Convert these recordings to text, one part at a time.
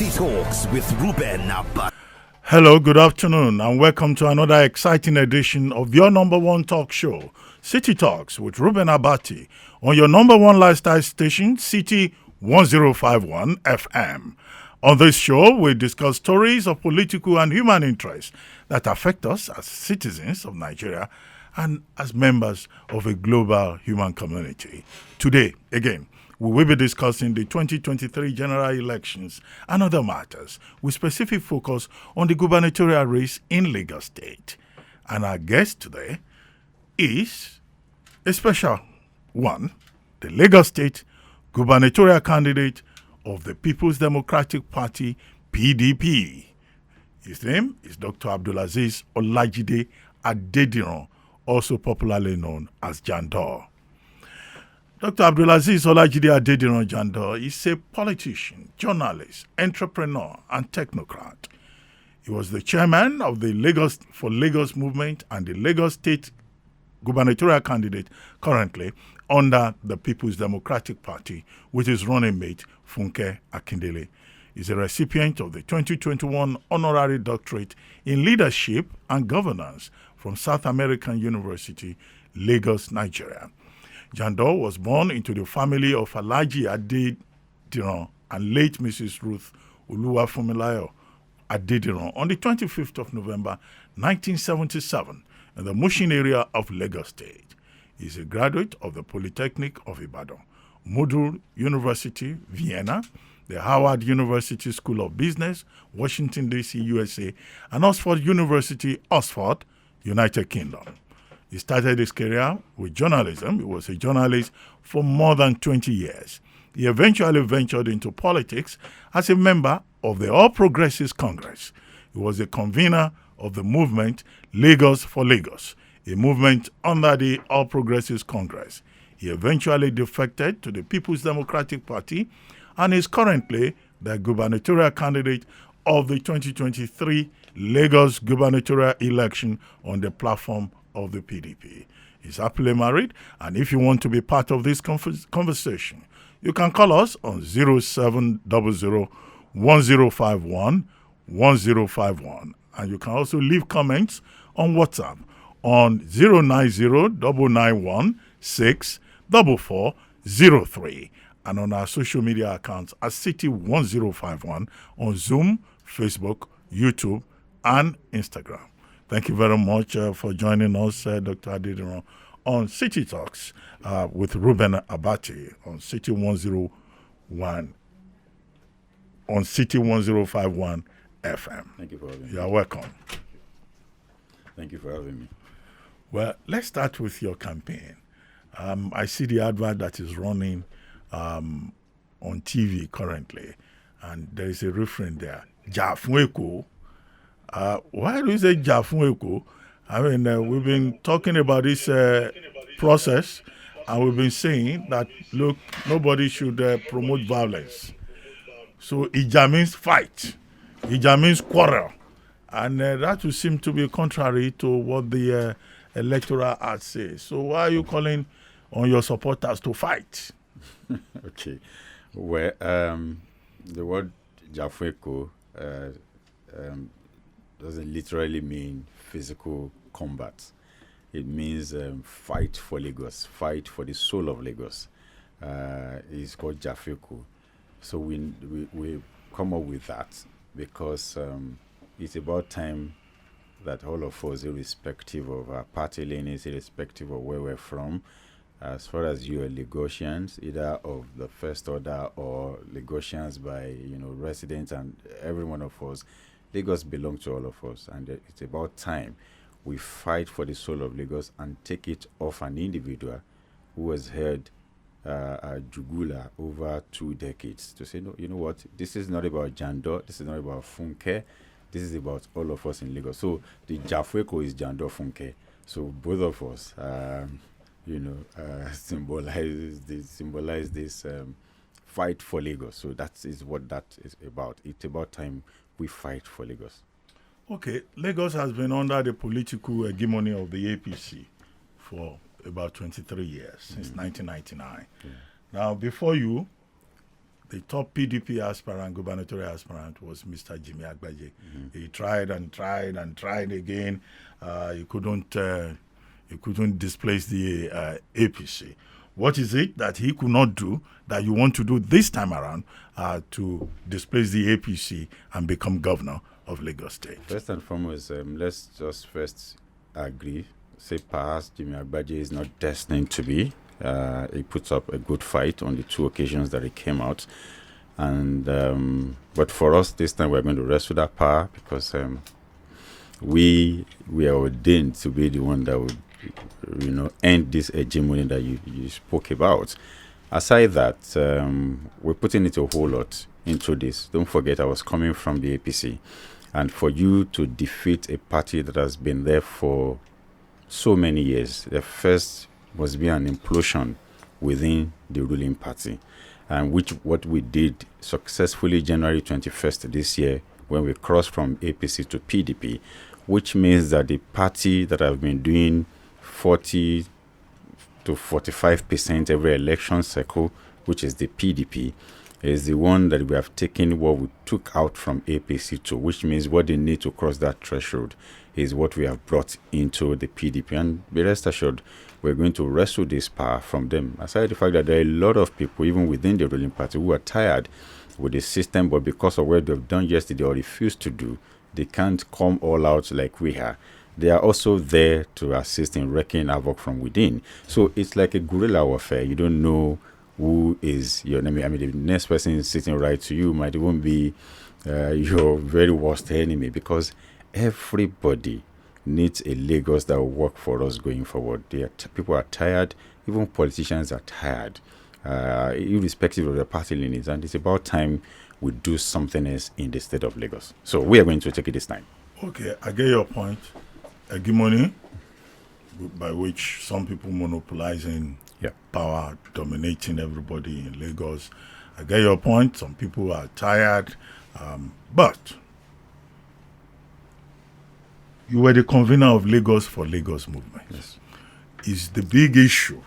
City Talks with Ruben Abba. Hello, good afternoon, and welcome to another exciting edition of your number one talk show, City Talks with Ruben Abati, on your number one lifestyle station, City 1051 FM. On this show, we discuss stories of political and human interest that affect us as citizens of Nigeria and as members of a global human community. Today, again, we will be discussing the 2023 general elections and other matters with specific focus on the gubernatorial race in Lagos State. And our guest today is a special one, the Lagos State gubernatorial candidate of the People's Democratic Party, PDP. His name is Dr. Abdul-Azeez Adediran, also popularly known as Jandor. Dr. Abdul-Azeez Adediran Jandor is a politician, journalist, entrepreneur, and technocrat. He was the chairman of the Lagos movement and the Lagos State gubernatorial candidate currently under the People's Democratic Party with his running mate, Funke Akindele. He's a recipient of the 2021 Honorary Doctorate in Leadership and Governance from South American University, Lagos, Nigeria. Jandor was born into the family of Alhaji Adediran and late Mrs. Ruth Oluwafunmilayo Adediran on the 25th of November, 1977 in the Mushin area of Lagos State. He is a graduate of the Polytechnic of Ibadan, Model University, Vienna, the Howard University School of Business, Washington, D.C., USA, and Oxford University, Oxford, United Kingdom. He started his career with journalism. He was a journalist for more than 20 years. He eventually ventured into politics as a member of the All Progressives Congress. He was a convener of the movement Lagos for Lagos, a movement under the All Progressives Congress. He eventually defected to the People's Democratic Party and is currently the gubernatorial candidate of the 2023 Lagos gubernatorial election on the platform of the PDP. He's happily married, and if you want to be part of this conversation, you can call us on 0700 1051 1051, and you can also leave comments on WhatsApp on 090-916-4403 and on our social media accounts at City1051 on Zoom, Facebook, YouTube, and Instagram. Thank you very much for joining us, Dr. Adediran, on City Talks with Ruben Abati on City 101 on City 1051 FM. Thank you for having me. You're welcome. Thank you for having me. Well, let's start with your campaign. I see the advert that is running on TV currently, and there is a refrain there, Jafweko. Why do you say Jafweko? I mean, we've been talking about this process, and we've been saying that, look, nobody should promote violence. So Ija means fight. Ija means quarrel. And that would seem to be contrary to what the electoral act says. So why are you calling on your supporters to fight? Okay. Well, the word Jafweko doesn't literally mean physical combat. It means fight for Lagos, fight for the soul of Lagos. It's called Jafweko. So we come up with that because it's about time that all of us, irrespective of our party lineage, irrespective of where we're from, as far as you are Lagosians, either of the first order or Lagosians by residents and every one of us, Lagos belongs to all of us, and it's about time we fight for the soul of Lagos and take it off an individual who has heard Jugula over 2 decades to say, no, you know what, this is not about Jandor, this is not about Funke, this is about all of us in Lagos. So the Jafweko is Jandor Funke. So both of us, symbolize this fight for Lagos. So that is what that is about. It's about time we fight for Lagos. Okay, Lagos has been under the political hegemony of the APC for about 23 years, since 1999. Yeah. Now, before you, the top PDP aspirant, gubernatorial aspirant, was Mr. Jimmy Agbaje. He tried and tried and tried again. He couldn't displace the APC. What is it that he could not do that you want to do this time around to displace the APC and become governor of Lagos State? First and foremost, let's just first agree, say perhaps Jimmy Agbaje is not destined to be. He puts up a good fight on the 2 occasions that he came out. And but for us, this time we're going to wrestle that power because we are ordained to be the one that would, end this hegemony that you spoke about. Aside that, we're putting it a whole lot into this. Don't forget, I was coming from the APC. And for you to defeat a party that has been there for so many years, the first must be an implosion within the ruling party, and what we did successfully January 21st this year when we crossed from APC to PDP, which means that the party that have been doing 40 to 45% every election cycle, which is the PDP, is the one that we have taken what we took out from APC to, which means what they need to cross that threshold is what we have brought into the PDP. And be rest assured, we're going to wrestle this power from them. Aside the fact that there are a lot of people, even within the ruling party, who are tired with the system, but because of what they've done yesterday or refused to do, they can't come all out like we are. They are also there to assist in wreaking havoc from within. So it's like a guerrilla warfare. You don't know who is your enemy. I mean, the next person sitting right to you might even be your very worst enemy, because everybody needs a Lagos that will work for us going forward. People are tired. Even politicians are tired, irrespective of their party leanings. And it's about time we do something else in the state of Lagos. So we are going to take it this time. Okay, I get your point. Hegemony, by which some people monopolizing power, dominating everybody in Lagos. I get your point. Some people are tired. But you were the convener of Lagos for Lagos movement. Yes. Is the big issue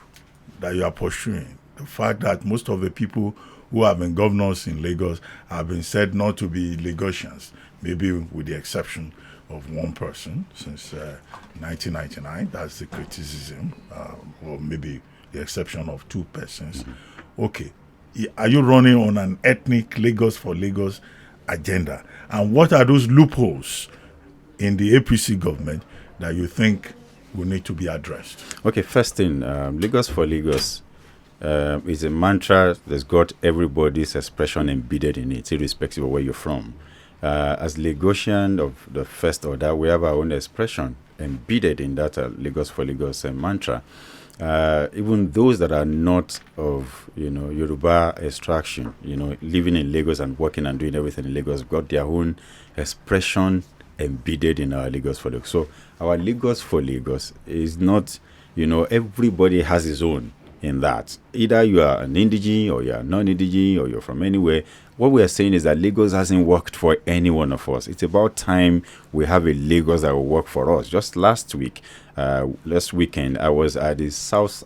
that you are pursuing the fact that most of the people who have been governors in Lagos have been said not to be Lagosians, maybe with the exception of one person since 1999. That's the criticism, or maybe the exception of 2 persons. Okay, are you running on an ethnic Lagos for Lagos agenda? And what are those loopholes in the APC government that you think will need to be addressed? Okay, first thing, Lagos for Lagos is a mantra that's got everybody's expression embedded in it, irrespective of where you're from. As Lagosian of the first order, we have our own expression embedded in that Lagos for Lagos mantra. Even those that are not of, Yoruba extraction, living in Lagos and working and doing everything in Lagos, got their own expression embedded in our Lagos for Lagos. So our Lagos for Lagos is not, everybody has his own in that. Either you are an indigene or you are non-indigene or you're from anywhere. What we are saying is that Lagos hasn't worked for any one of us. It's about time we have a Lagos that will work for us. Just last weekend, I was at the South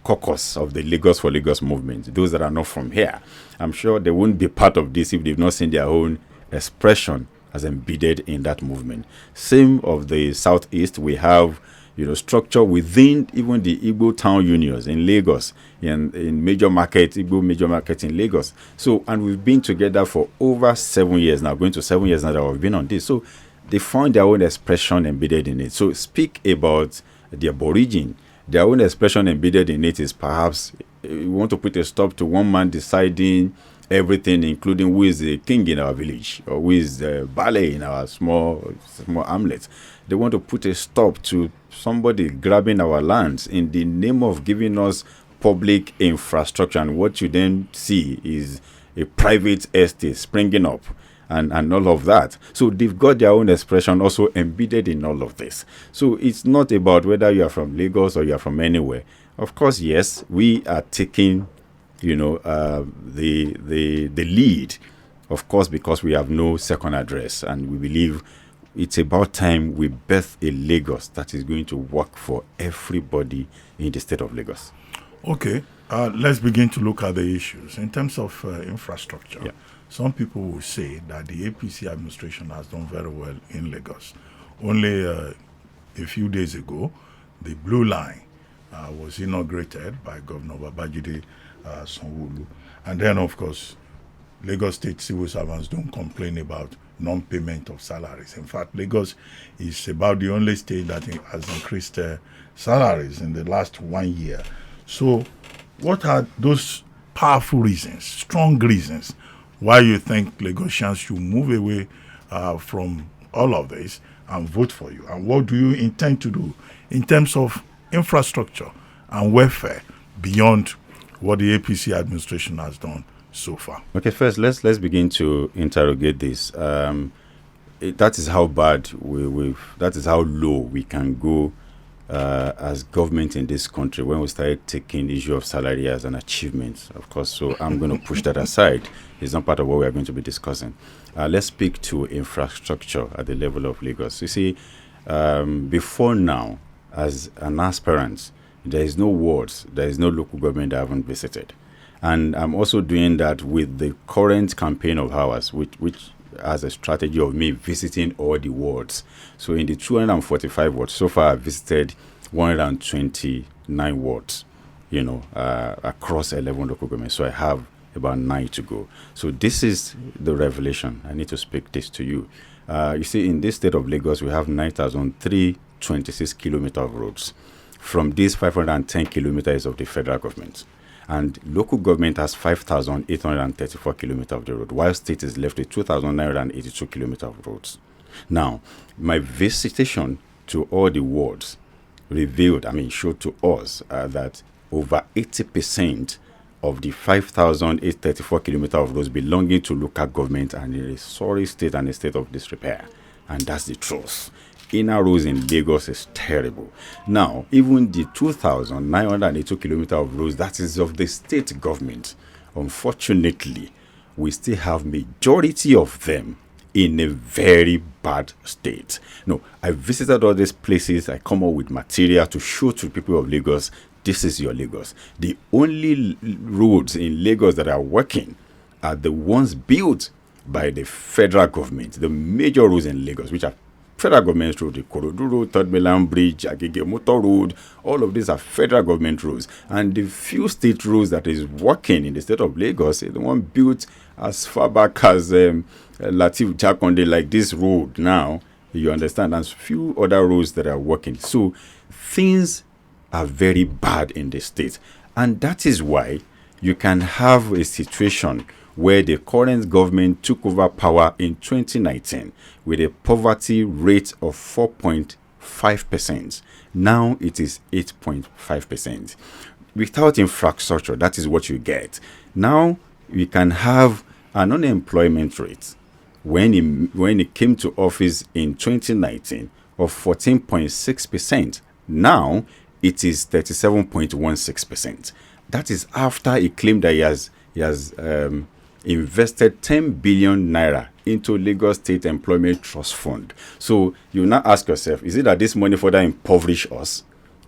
caucus of the Lagos for Lagos movement. Those that are not from here, I'm sure they wouldn't be part of this if they've not seen their own expression as embedded in that movement. Same of the Southeast, we have structure within even the Igbo town unions in Lagos, in major market, Igbo major market in Lagos. So, and we've been together for over 7 years now, going to 7 years now that we've been on this. So they find their own expression embedded in it. So speak about the aborigine. Their own expression embedded in it is perhaps we want to put a stop to one man deciding everything, including who is the king in our village or who is the ballet in our small hamlet. They want to put a stop to somebody grabbing our lands in the name of giving us public infrastructure. And what you then see is a private estate springing up and all of that. So they've got their own expression also embedded in all of this. So it's not about whether you are from Lagos or you are from anywhere. Of course, yes, we are taking the lead, of course, because we have no second address, and we believe it's about time we birth a Lagos that is going to work for everybody in the state of Lagos. Okay, Let's begin to look at the issues. In terms of infrastructure, Yeah. some people will say that the APC administration has done very well in Lagos. Only a few days ago, the Blue Line was inaugurated by Governor Babajide Sanwo-Olu. And then, of course, Lagos State civil servants don't complain about non-payment of salaries. In fact, Lagos is about the only state that has increased salaries in the last 1 year. So what are those powerful reasons, strong reasons, why you think Lagosians should move away from all of this and vote for you? And what do you intend to do in terms of infrastructure and welfare beyond what the APC administration has done so far? Okay, first let's begin to interrogate this. That is how bad that is how low we can go as government in this country when we started taking the issue of salary as an achievement, of course. So I'm going to push that aside. It's not part of what we are going to be discussing. Let's speak to infrastructure at the level of Lagos. You see, before now, as an aspirant, there is no wards, there is no local government I haven't visited. And I'm also doing that with the current campaign of ours, which has a strategy of me visiting all the wards. So in the 245 wards, so far I've visited 129 wards, across 11 local governments. So I have about 9 to go. So this is the revelation. I need to speak this to you. You see, in this state of Lagos, we have 9,326 kilometers of roads. From these, 510 kilometers of the federal government. And local government has 5,834 kilometers of the road, while state is left with 2,982 kilometers of roads. Now, my visitation to all the wards showed to us that over 80% of the 5,834 kilometers of roads belonging to local government and in a sorry state and a state of disrepair. And that's the truth. Inner roads in Lagos is terrible. Now, even the 2,982 kilometers of roads, that is of the state government, unfortunately, we still have majority of them in a very bad state. No, I visited all these places. I come up with material to show to people of Lagos, this is your Lagos. The only roads in Lagos that are working are the ones built by the federal government. The major roads in Lagos, which are federal government road, the Korodu Road, Third Mainland Bridge, Agege Motor Road, all of these are federal government roads. And the few state roads that is working in the state of Lagos is the one built as far back as Latif Jakonde, like this road now, you understand, and few other roads that are working. So things are very bad in the state. And that is why you can have a situation where the current government took over power in 2019 with a poverty rate of 4.5%. Now it is 8.5%. Without infrastructure, that is what you get. Now we can have an unemployment rate when it came to office in 2019 of 14.6%. Now it is 37.16%. That is after he claimed that he has invested 10 billion naira into Lagos State Employment Trust Fund. So you now ask yourself, is it that this money further impoverish us,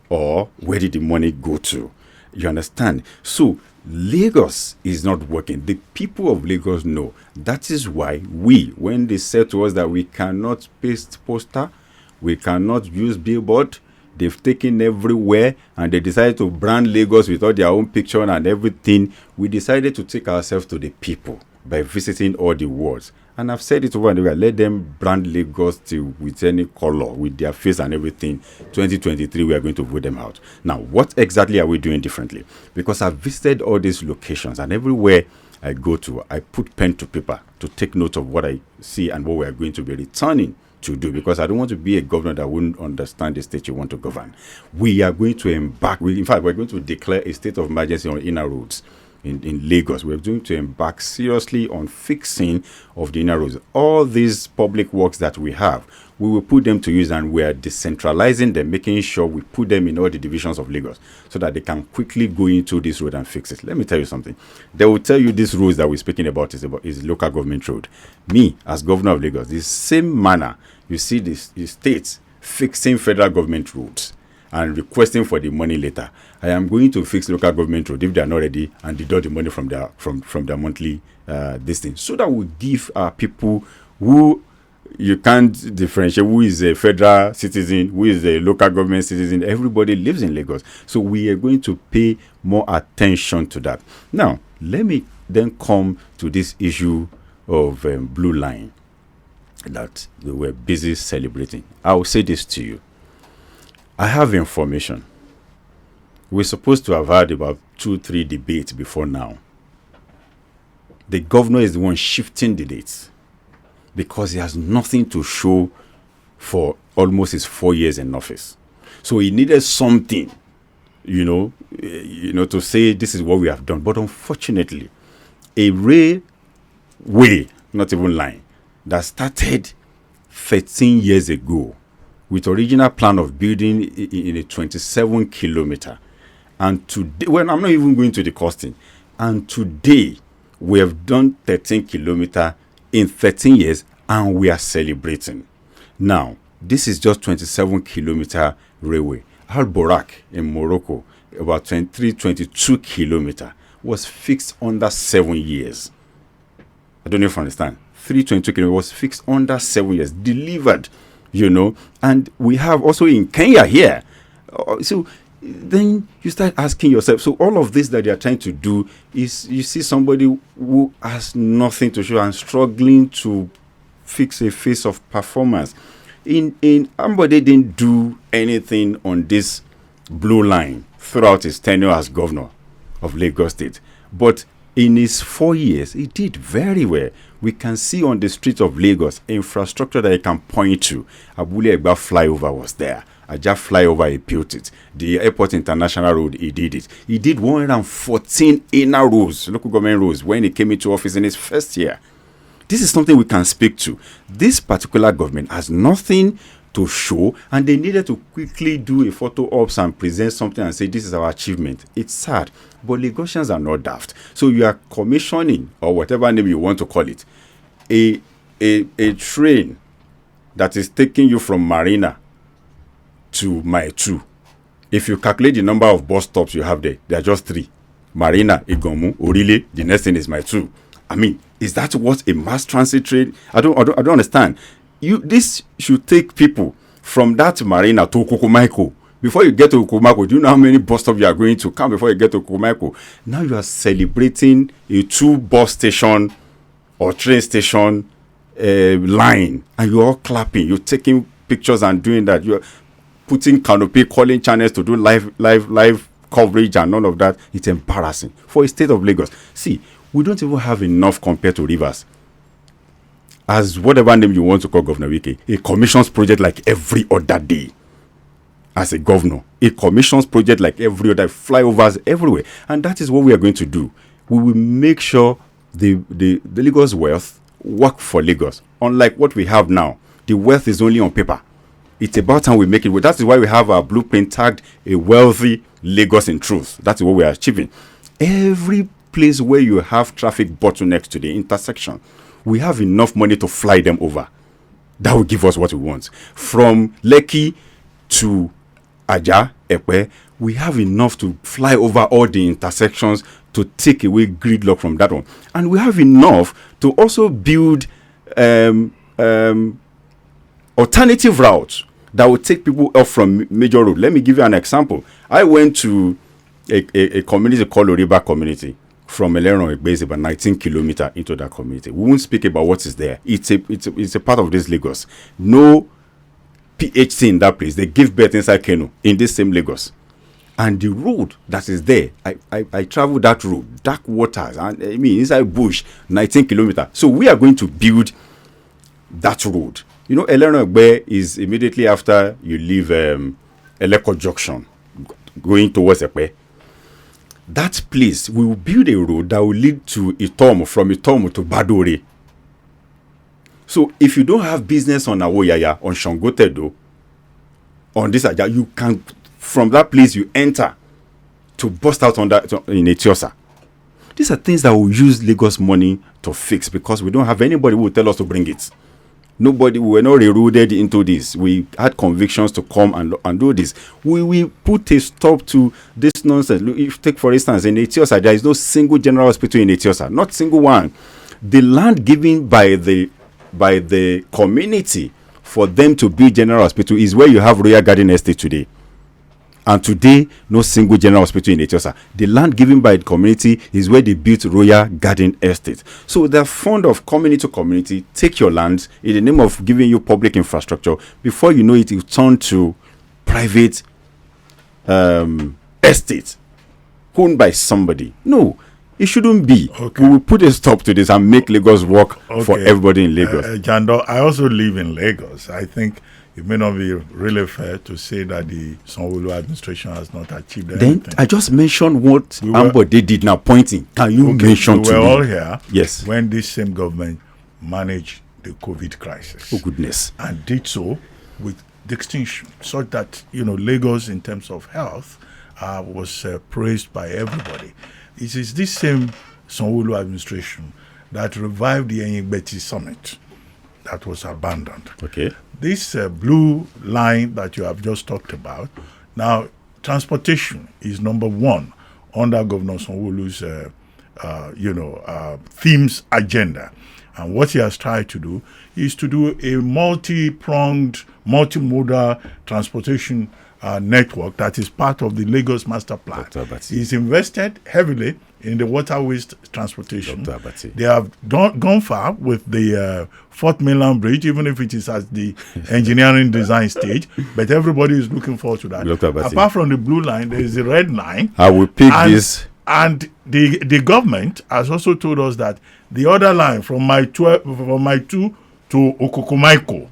or where did the money go to? You understand? So Lagos is not working. The people of Lagos know. That is why when they said to us that we cannot paste poster, we cannot use billboard, they've taken everywhere, and they decided to brand Lagos with all their own picture and everything. We decided to take ourselves to the people by visiting all the wards. And I've said it over and over, let them brand Lagos with any color, with their face and everything. 2023, we are going to vote them out. Now, what exactly are we doing differently? Because I've visited all these locations, and everywhere I go to, I put pen to paper to take note of what I see and what we are going to be returning to do, because I don't want to be a governor that wouldn't understand the state you want to govern. We are going to embark, in fact, we're going to declare a state of emergency on inner roads in Lagos. We're going to embark seriously on fixing of the inner roads. All these public works that we have, we will put them to use, and we are decentralizing them, making sure we put them in all the divisions of Lagos so that they can quickly go into this road and fix it. Let me tell you something. They will tell you this roads that we're speaking about is local government road. Me, as governor of Lagos, the same manner you see the states fixing federal government roads, and requesting for the money later. I am going to fix local government road if they are not ready and deduct the money from their monthly this thing, so that we give our people who you can't differentiate who is a federal citizen, who is a local government citizen. Everybody lives in Lagos. So we are going to pay more attention to that. Now, let me then come to this issue of Blue Line that we were busy celebrating. I will say this to you. I have information. We're supposed to have had about 2-3 debates before now. The governor is the one shifting the dates, because he has nothing to show for almost his 4 years in office. So he needed something, to say this is what we have done. But unfortunately, a railway, not even line, that started 13 years ago with original plan of building in a 27 kilometer. And today, well, I'm not even going to the costing. And today, we have done 13 kilometer in 13 years, and we are celebrating. Now, this is just 27 kilometer railway. Al Borak in Morocco, about 22 kilometer, was fixed under 7 years. I don't know if you understand. 322 kilometers was fixed under 7 years, delivered, And we have also in Kenya here. So then you start asking yourself, so all of this that they are trying to do is, you see somebody who has nothing to show and struggling to fix a face of performance. Ambode didn't do anything on this Blue Line throughout his tenure as governor of Lagos State. But in his 4 years, he did very well. We can see on the streets of Lagos infrastructure that he can point to. Abule Egba flyover was there. Ajah flyover, he built it. The Airport International Road, he did it. He did 114 inner roads, local government roads, when he came into office in his first year. This is something we can speak to. This particular government has nothing to show, and they needed to quickly do a photo ops and present something and say, this is our achievement. It's sad, but Lagosians are not daft. So you are commissioning, or whatever name you want to call it, a train that is taking you from Marina to Mile 2. If you calculate the number of bus stops you have there are just 3. Marina, Igomu, Orile, the next thing is Mile 2. I mean, is that what a mass transit train? I don't understand. This should take people from that Marina to Kukumaiko. Before you get to Kukumaiko, do you know how many bus stops you are going to come before you get to Kukumaiko? Now you are celebrating a 2 bus station or train station line, and you're all clapping. You're taking pictures and doing that. You're putting canopy, calling channels to do live coverage and all of that. It's embarrassing for a state of Lagos. See, we don't even have enough compared to Rivers. As whatever name you want to call Governor Wike, he commissions project like every other day. As a governor, he commissions project like every other, flyovers everywhere. And that is what we are going to do. We will make sure the Lagos wealth work for Lagos. Unlike what we have now, the wealth is only on paper. It's about time we make it. That is why we have our blueprint tagged a wealthy Lagos in truth. That's what we are achieving. Every place where you have traffic bottlenecks to the intersection, we have enough money to fly them over. That will give us what we want. From Lekki to Ajah, Epe, we have enough to fly over all the intersections to take away gridlock from that one. And we have enough to also build alternative routes that will take people off from major road. Let me give you an example. I went to a community called Oriba community. From Eleron, it's about 19 kilometers into that community. We won't speak about what is there. It's a part of this Lagos. No PHC in that place. They give birth inside Kano in this same Lagos. And the road that is there, I travel that road, dark waters, and inside bush, 19 kilometers. So we are going to build that road. Eleron is immediately after you leave Eleko Junction, going towards Ekpe. That place, we will build a road that will lead to Itomo, from Itomo to Badore. So if you don't have business on Awoyaya, on Shangotedo, on this Aja, you can, from that place you enter to bust out on that in Etiosa. These are things that we'll use Lagos money to fix, because we don't have anybody who will tell us to bring it. We were not rerouted into this. We had convictions to come and do this. We put a stop to this nonsense. Look, if you take, for instance, in Etiosa, there is no single general hospital in Etiosa, not single one. The land given by the community for them to build general hospital is where you have Royal Garden Estate today. And today, no single general hospital in Etiosa. The land given by the community is where they built Royal Garden Estate. So they're fond of community to community, take your land in the name of giving you public infrastructure. Before you know it, will turn to private estate owned by somebody. No, it shouldn't be. Okay. We will put a stop to this and make Lagos work for everybody in Lagos. Jandor, I also live in Lagos. I think it may not be really fair to say that the Sanwo-Olu administration has not achieved anything. Then I just mentioned what Ambode did now, pointing. Can you mention to me? We were all here yes. when this same government managed the COVID crisis. Oh, goodness. And did so with distinction, so that, Lagos in terms of health was praised by everybody. It is this same Sanwo-Olu administration that revived the Enyigbeti summit that was abandoned. Okay. This blue line that you have just talked about, now transportation is number one under Governor Sanwo-Olu's, themes agenda. And what he has tried to do is to do a multi-pronged, multimodal transportation network that is part of the Lagos Master Plan. He's invested heavily in the water waste transportation. They have gone far with the Fourth Mainland Bridge, even if it is at the engineering design stage. But everybody is looking forward to that. Apart from the blue line, there is the red line. I will pick this. And the government has also told us that the other line from my 2 to Okokomaiko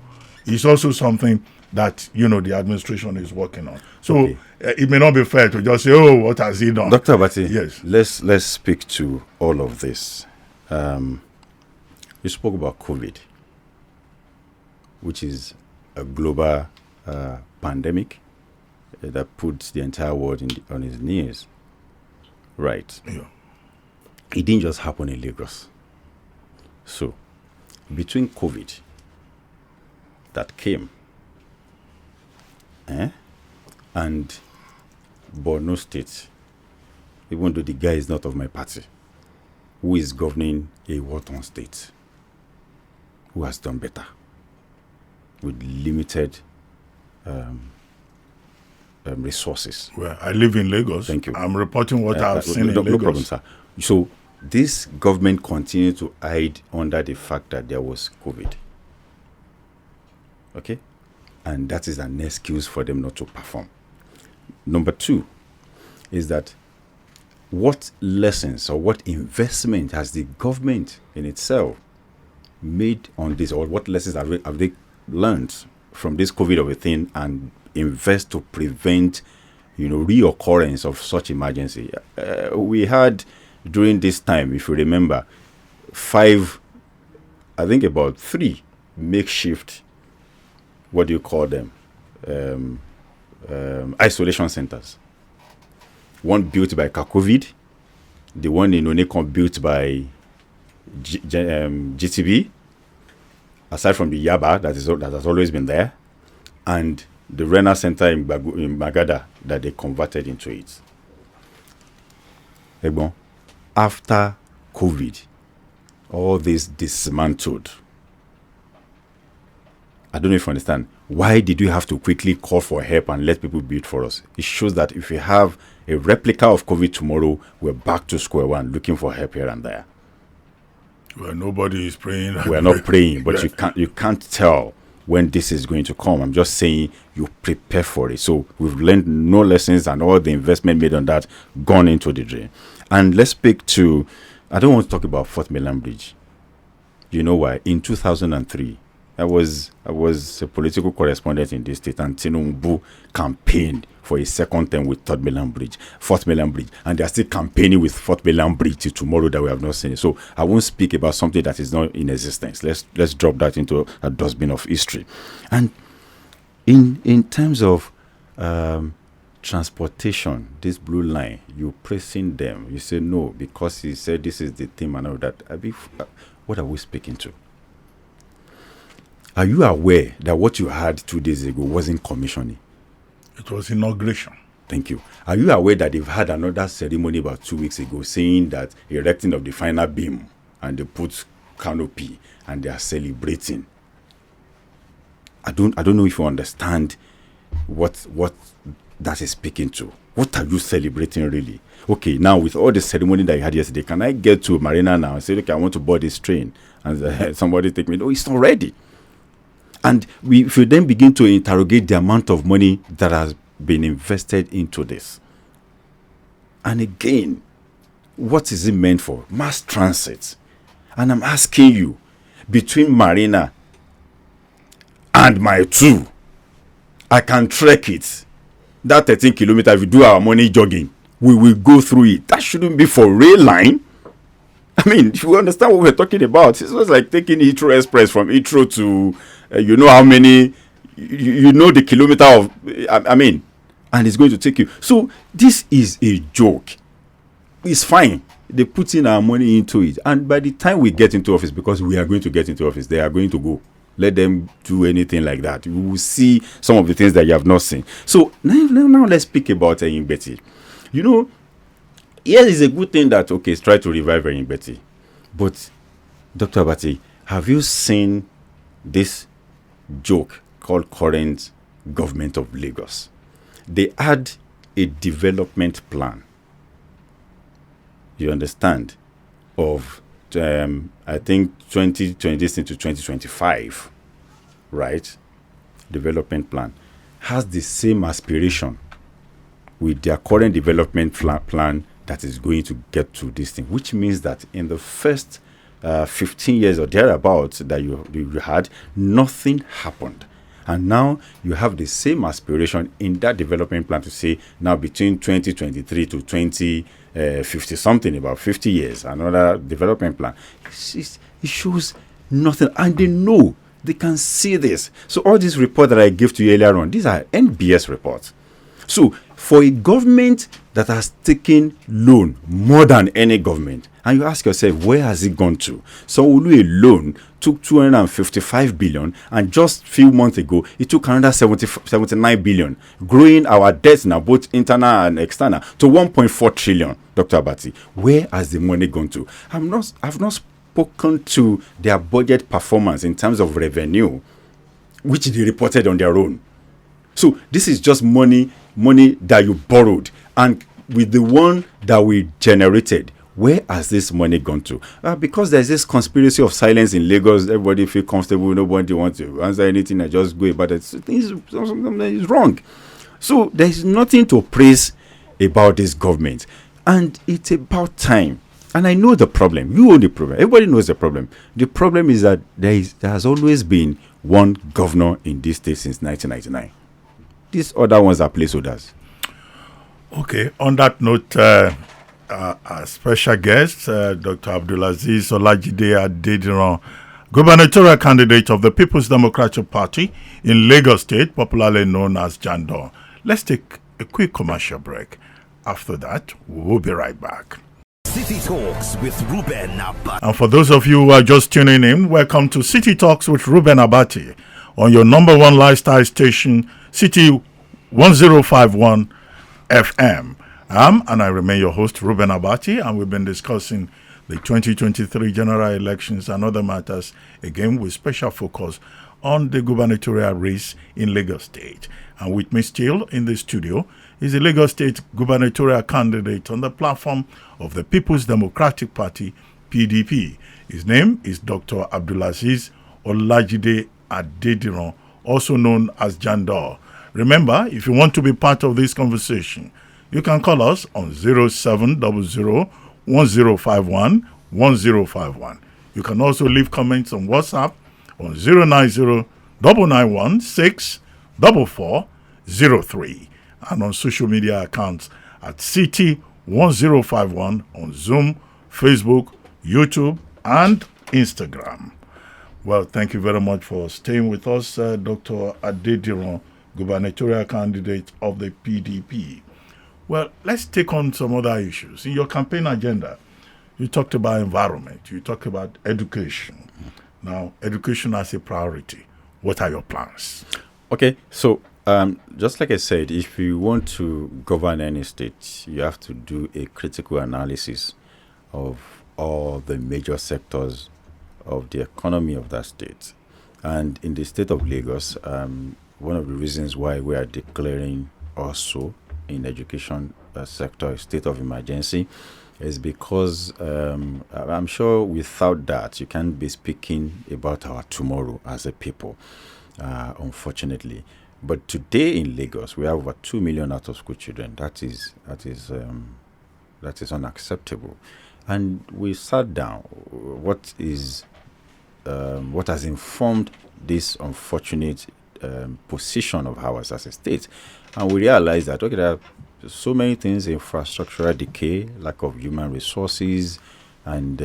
is also something that the administration is working on. So it may not be fair to just say, "Oh, what has he done?" Dr. Abati, yes. Let's speak to all of this. You spoke about COVID, which is a global pandemic that puts the entire world on its knees. Right. Yeah. It didn't just happen in Lagos. So, between COVID that came and Borno State, even though the guy is not of my party, who is governing a war-torn state, who has done better with limited resources. Well, I live in Lagos. Thank you. I'm reporting what I've seen in Lagos. No problem, sir. So this government continued to hide under the fact that there was COVID. Okay? And that is an excuse for them not to perform. Number two is that what lessons or what investment has the government in itself made on this, or what lessons have they learned from this COVID of a thing and invest to prevent, reoccurrence of such emergency? We had during this time, if you remember, 3 makeshift, what do you call them? Isolation centers. One built by Kakovid, the one in Onekon built by GTB, aside from the Yaba that has always been there, and the Rena Center in Magada that they converted into it. After COVID, all this dismantled. I don't know if you understand. Why did we have to quickly call for help and let people build for us? It shows that if we have a replica of COVID tomorrow, we're back to square one, looking for help here and there. Well, nobody is praying. We're not praying, but you can't tell when this is going to come. I'm just saying you prepare for it. So we've learned no lessons, and all the investment made on that gone into the drain. And let's speak to, I don't want to talk about Fourth Mainland Bridge. You know why? In 2003, I was a political correspondent in this state, and Tinubu campaigned for a second term with Fourth Mainland Bridge, and they are still campaigning with Fourth Mainland Bridge till tomorrow that we have not seen it. So I won't speak about something that is not in existence. Let's drop that into a dustbin of history. And in terms of transportation, this blue line, you pressing them, you say no because he said this is the theme and all that. What are we speaking to? Are you aware that what you had 2 days ago wasn't commissioning? It was inauguration. Thank you. Are you aware that they've had another ceremony about 2 weeks ago saying that erecting of the final beam, and they put canopy and they are celebrating? I don't know if you understand what that is speaking to. What are you celebrating really? Okay, now with all the ceremony that you had yesterday, can I get to Marina now and say, okay, I want to board this train, and somebody take me? No, it's not ready. And if you then begin to interrogate the amount of money that has been invested into this, and again, what is it meant for? Mass transit. And I'm asking you, between Marina and my 2, I can trek it. That 13 kilometers, if we do our morning jogging, we will go through it. That shouldn't be for rail line. I mean, you understand what we're talking about? It's just like taking Heathrow Express from Heathrow to, you know how many, you know the kilometer of, I mean, and it's going to take you. So this is a joke. It's fine. They put in our money into it. And by the time we get into office, because we are going to get into office, they are going to go. Let them do anything like that. You will see some of the things that you have not seen. So now let's speak about Betty. You know, yes, it's a good thing that, okay, try to revive Betty. But, Dr. Abati, have you seen this joke called current government of Lagos? They had a development plan, you understand, of I think 2020 into 2025, right? Development plan has the same aspiration with their current development plan that is going to get to this thing, which means that in the first 15 years or thereabouts that you had, nothing happened. And now you have the same aspiration in that development plan to say now between 2023 to 2050 something, about 50 years, another development plan. It shows nothing. And they know, they can see this. So all these reports that I gave to you earlier on, these are NBS reports. So for a government that has taken loan more than any government, and you ask yourself, where has it gone to? Sanwo-Olu alone took 255 billion, and just a few months ago, it took another 79 billion, growing our debts now, both internal and external, to 1.4 trillion, Dr. Abati. Where has the money gone to? I've not spoken to their budget performance in terms of revenue, which they reported on their own. So this is just money that you borrowed, and with the one that we generated, where has this money gone to? Because there's this conspiracy of silence in Lagos. Everybody feel comfortable. Nobody wants to answer anything. I just go about it. Things is wrong. So there's nothing to praise about this government, and it's about time. And I know the problem. You know the problem. Everybody knows the problem. The problem is that there has always been one governor in this state since 1999. These other ones are placeholders. Okay. On that note, our special guest, Dr. Abdul-Azeez Adediran, gubernatorial candidate of the People's Democratic Party in Lagos State, popularly known as Jandor. Let's take a quick commercial break. After that, we'll be right back. City Talks with Ruben Abati. And for those of you who are just tuning in, welcome to City Talks with Ruben Abati on your number one lifestyle station, City 1051 FM. And I remain your host, Ruben Abati, and we've been discussing the 2023 general elections and other matters, again with special focus on the gubernatorial race in Lagos State. And with me still in the studio is the Lagos State gubernatorial candidate on the platform of the People's Democratic Party, PDP. His name is Dr. Abdul-Azeez Adediran, also known as Jandor. Remember, if you want to be part of this conversation, you can call us on 0700-1051-1051. You can also leave comments on WhatsApp on 090-991-64403 and on social media accounts at CT1051 on Zoom, Facebook, YouTube, and Instagram. Well, thank you very much for staying with us, Dr. Adediran, gubernatorial candidate of the PDP. Well, let's take on some other issues. In your campaign agenda, you talked about environment. You talked about education. Now, education as a priority. What are your plans? Okay, so just like I said, if you want to govern any state, you have to do a critical analysis of all the major sectors of the economy of that state. And in the state of Lagos, one of the reasons why we are declaring also in education sector a state of emergency is because I'm sure without that you can't be speaking about our tomorrow as a people, unfortunately. But today in Lagos, we have over 2 million out-of-school children. That is unacceptable. And we sat down. What has informed this unfortunate position of ours as a state? And we realized that there are so many things: infrastructural decay, lack of human resources, and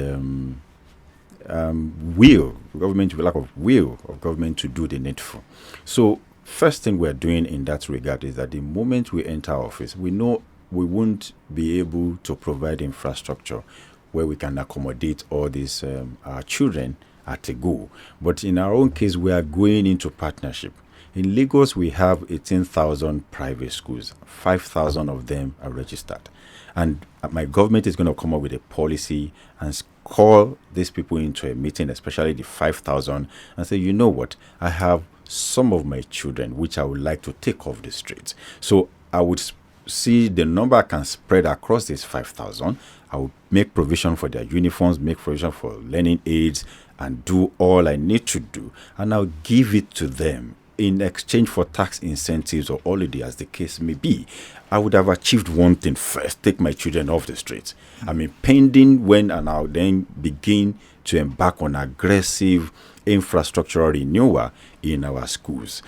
lack of will of government to do the needful. So first thing we're doing in that regard is that the moment we enter office, we know we won't be able to provide infrastructure where we can accommodate all these our children at a go. But in our own case, we are going into partnership. In Lagos, we have 18,000 private schools. 5,000 of them are registered. And my government is going to come up with a policy and call these people into a meeting, especially the 5,000, and say, you know what, I have some of my children which I would like to take off the streets. So I would see the number can spread across these 5,000. I would make provision for their uniforms, make provision for learning aids, and do all I need to do. And I'll give it to them in exchange for tax incentives or holiday, as the case may be. I would have achieved one thing first: take my children off the streets. I mean, pending when, and I'll then begin to embark on aggressive infrastructural renewal in our schools.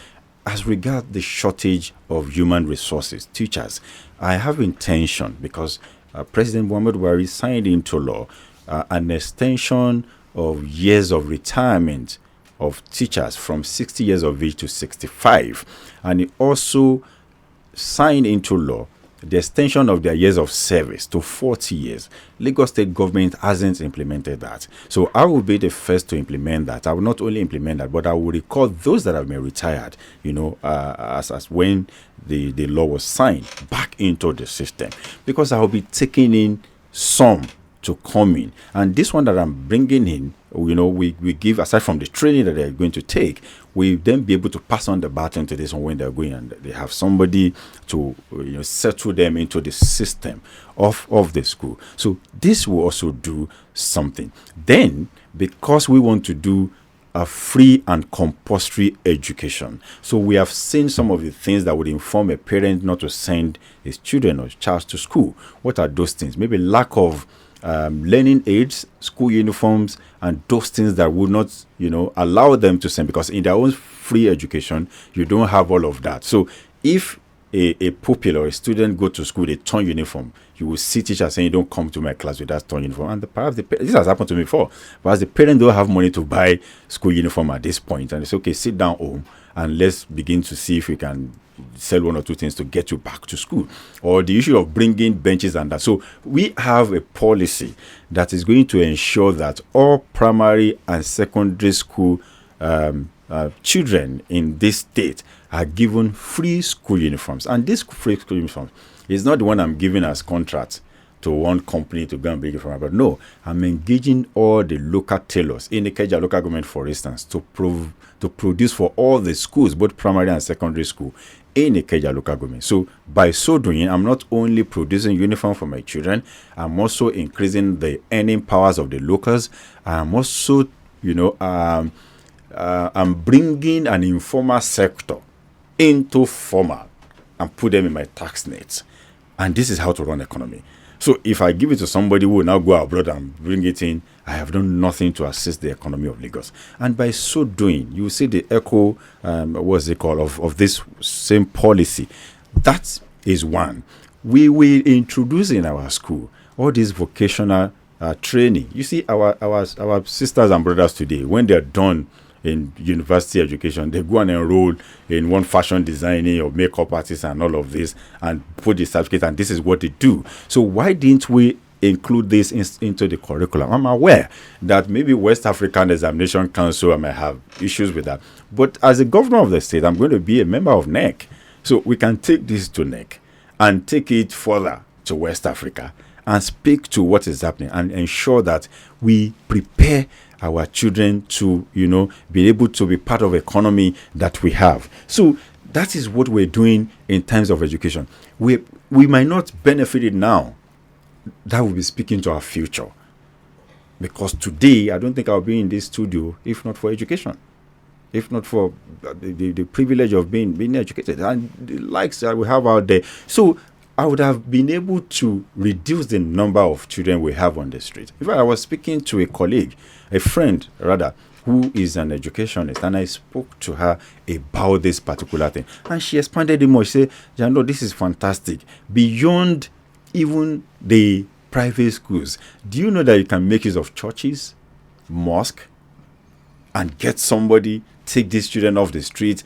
As regards the shortage of human resources, teachers, I have intention, because President Muhammad Buhari signed into law an extension of years of retirement of teachers from 60 years of age to 65. And he also signed into law the extension of their years of service to 40 years. Lagos State government hasn't implemented that. So I will be the first to implement that. I will not only implement that, but I will recall those that have been retired, as when the law was signed, back into the system. Because I will be taking in some to come in. And this one that I'm bringing in, we give, aside from the training that they're going to take, we then be able to pass on the baton to this one when they're going, and they have somebody to settle them into the system of the school. So this will also do something. Then, because we want to do a free and compulsory education, so we have seen some of the things that would inform a parent not to send his children or child to school. What are those things? Maybe lack of learning aids, school uniforms, and those things that would not, allow them to send, because in their own free education, you don't have all of that. So if a pupil or a student go to school with a torn uniform, you will see teachers saying, don't come to my class with that torn uniform. And perhaps this has happened to me before. But as the parent don't have money to buy school uniform at this point, and it's okay, sit down home and let's begin to see if we can sell one or two things to get you back to school. Or the issue of bringing benches and that. So we have a policy that is going to ensure that all primary and secondary school children in this state are given free school uniforms. And this free school uniform is not the one I'm giving as contract to one company to go and bring it from abroad. No, I'm engaging all the local tailors in the Ikeja local government, for instance, to produce for all the schools, both primary and secondary school, in the Ikeja local government. So by so doing, I'm not only producing uniform for my children, I'm also increasing the earning powers of the locals. I'm also, I'm bringing an informal sector into formal and put them in my tax nets. And this is how to run economy. So if I give it to somebody who will now go abroad and bring it in, I have done nothing to assist the economy of Lagos. And by so doing, you will see the echo, of this same policy. That is one. We will introduce in our school all this vocational training. You see, our sisters and brothers today, when they're done in university education, they go and enroll in one fashion designing or makeup artist and all of this, and put the certificate, and this is what they do. So why didn't we include this into the curriculum. I'm aware that maybe West African Examination Council, I may have issues with that. But as a governor of the state, I'm going to be a member of NEC. So we can take this to NEC and take it further to West Africa and speak to what is happening and ensure that we prepare our children to, be able to be part of the economy that we have. So that is what we're doing in terms of education. We might not benefit it now. That will be speaking to our future. Because today, I don't think I'll be in this studio if not for education. If not for the privilege of being educated and the likes that we have out there. So I would have been able to reduce the number of children we have on the street. In fact, I was speaking to a friend rather, who is an educationist, and I spoke to her about this particular thing. And she expanded it more. She said, Jandor, this is fantastic. Beyond even the private schools, do you know that you can make use of churches, mosque, and get somebody, take these children off the street,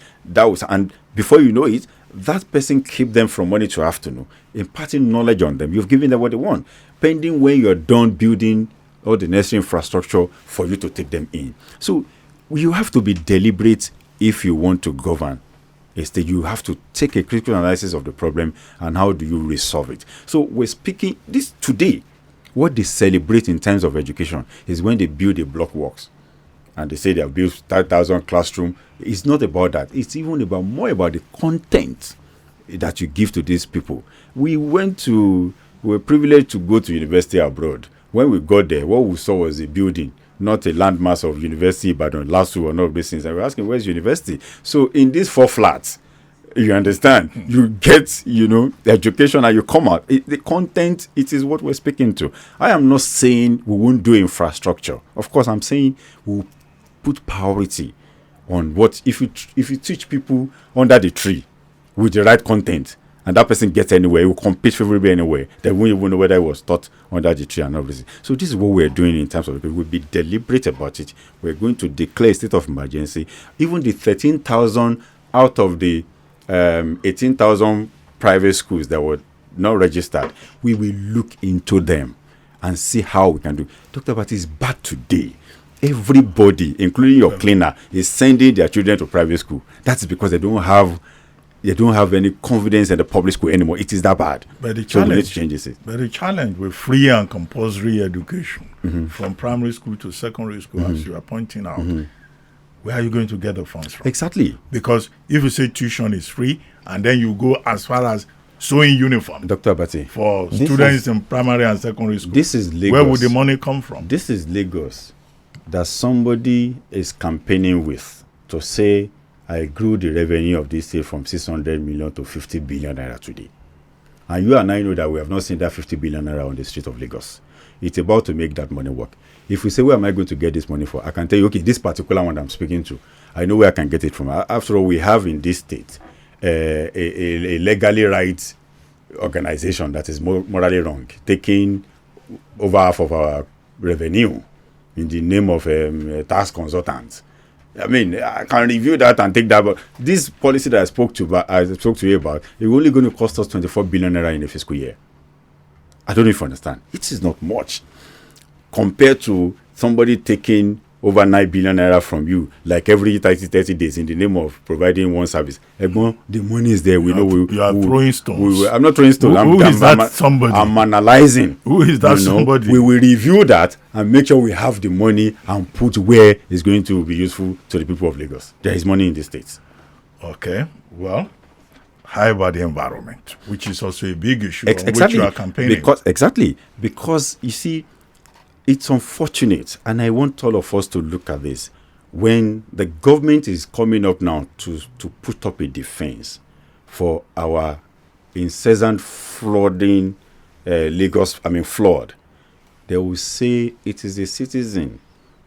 and before you know it, that person keep them from morning to afternoon, imparting knowledge on them. You've given them what they want, pending when you're done building all the necessary infrastructure for you to take them in. So you have to be deliberate if you want to govern a state. You have to take a critical analysis of the problem and how do you resolve it. So we're speaking this today. What they celebrate in terms of education is when they build a block works and they say they have built 5,000 classroom. It's not about that. It's even more about the content that you give to these people. We were privileged to go to university abroad. When we got there, what we saw was a building, not a landmass of university, but on last two or not these things. And we're asking, where's university? So in these 4 flats, you understand, you get, education and you come out. The content, it is what we're speaking to. I am not saying we won't do infrastructure. Of course, I'm saying we'll put priority on what, if you teach people under the tree with the right content, and that person gets anywhere, will compete favorably anywhere, they won't even know whether it was taught under the tree and everything. So this is what we're doing in terms of it. We'll be deliberate about it. We're going to declare a state of emergency. Even the 13,000 out of the 18,000 private schools that were not registered, we will look into them and see how we can do. Dr. Bati, is bad today. Everybody, including your cleaner, is sending their children to private school. That's because they don't have any confidence in the public school anymore. It is that bad. But the so we need to change it. But the challenge with free and compulsory education from primary school to secondary school, as you are pointing out, where are you going to get the funds from? Exactly. Because if you say tuition is free, and then you go as far as sewing uniform, Dr. Abati, for students in primary and secondary school, this is Lagos. Where would the money come from? This is Lagos that somebody is campaigning with to say, I grew the revenue of this state from 600 million to 50 billion naira today. And you and I know that we have not seen that 50 billion naira on the street of Lagos. It's about to make that money work. If we say, where am I going to get this money for? I can tell you, okay, this particular one I'm speaking to, I know where I can get it from. After all, we have in this state a legally right organization that is morally wrong, taking over half of our revenue in the name of tax consultants. I mean, I can review that and take that, but this policy that I spoke to you about, it's only going to cost us 24 billion naira in a fiscal year. I don't know if you understand. It is not much compared to somebody taking over 9 billion naira from you, like every 30 days in the name of providing one service. The money is there. You are throwing stones. I'm not throwing stones. Who is that somebody? I'm analyzing. Who is that somebody? We will review that and make sure we have the money and put where it's going to be useful to the people of Lagos. There is money in the states. Okay. Well, how about the environment, which is also a big issue on exactly. which you are campaigning? Because you see, it's unfortunate, and I want all of us to look at this. When the government is coming up now to put up a defense for our incessant flooding flood, they will say it is a citizen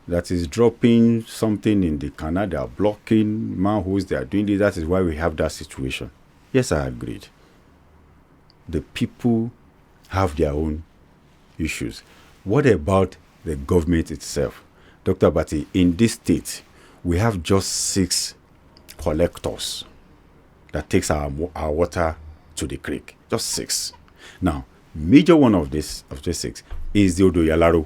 that is dropping something in the canal, they are blocking manholes, they are doing this. That is why we have that situation. Yes, I agreed. The people have their own issues. What about the government itself? Dr. Bati, in this state, we have just 6 collectors that takes our water to the creek. Just 6. Now, Major one of these 6 is the Odo-Yalaro.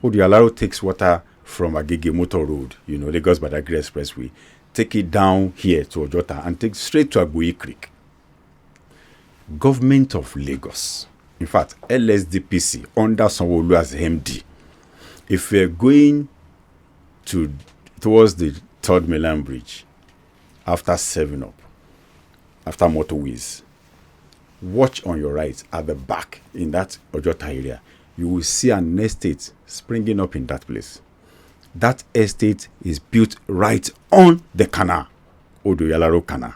Odo-Yalaro takes water from Agege Motor Road, Lagos Badagry Expressway, take it down here to Ojota and take straight to Agboyi Creek. Government of Lagos, in fact, LSDPC under Sanwo-Olu as MD. If we're going towards the 3rd Mainland Bridge, after 7-Up, after motorways, watch on your right at the back in that Ojota area. You will see an estate springing up in that place. That estate is built right on the canal, Odo-Yalaro Canal.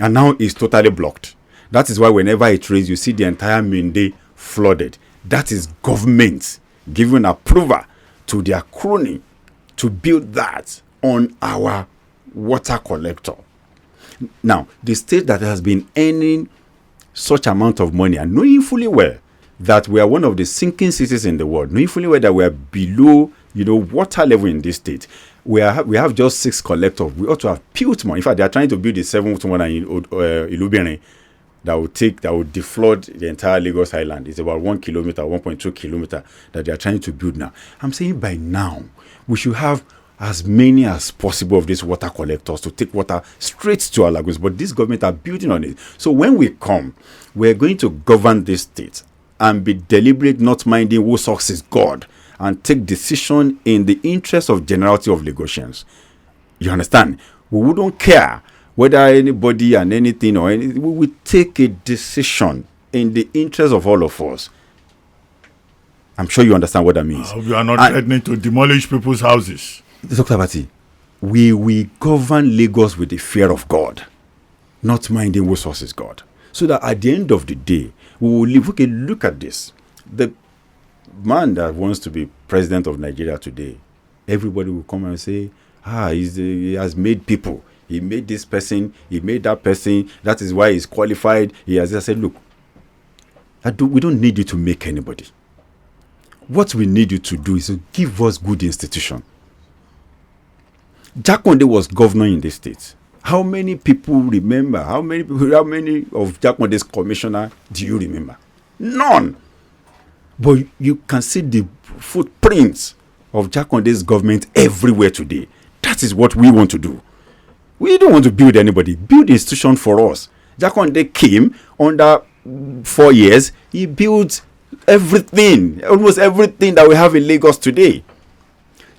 And now it's totally blocked. That is why whenever it rains, you see the entire Minde flooded. That is government giving approval to their crony to build that on our water collector. Now, the state that has been earning such amount of money and knowing fully well that we are one of the sinking cities in the world, knowing fully well that we are below, water level in this state, we have just 6 collectors. We ought to have built more. In fact, they are trying to build the 7th one in Ilubirin that will deflood the entire Lagos Island. It's about 1 kilometer, 1.2 kilometer that they are trying to build now. I'm saying by now we should have as many as possible of these water collectors to take water straight to our lagoons. But this government are building on it. So when we come, we're going to govern this state and be deliberate, not minding who sucks is God, and take decision in the interest of generality of Lagosians. You understand? We wouldn't care whether anybody and anything or anything. We will take a decision in the interest of all of us. I'm sure you understand what that means. You are not threatening to demolish people's houses. Dr. Abati, we govern Lagos with the fear of God, not minding who source is God. So that at the end of the day, we will live. Okay, look at this. The man that wants to be president of Nigeria today, everybody will come and say, he has made people. He made this person. He made that person. That is why he's qualified. He has said, look, we don't need you to make anybody. What we need you to do is to give us good institution. Jakonde was governor in this state. How many people remember? How many of Jakonde's commissioner do you remember? None. But you can see the footprints of Jakonde's government everywhere today. That is what we want to do. We don't want to build anybody. Build institution for us. Jakonde came under 4 years. He built everything, almost everything that we have in Lagos today.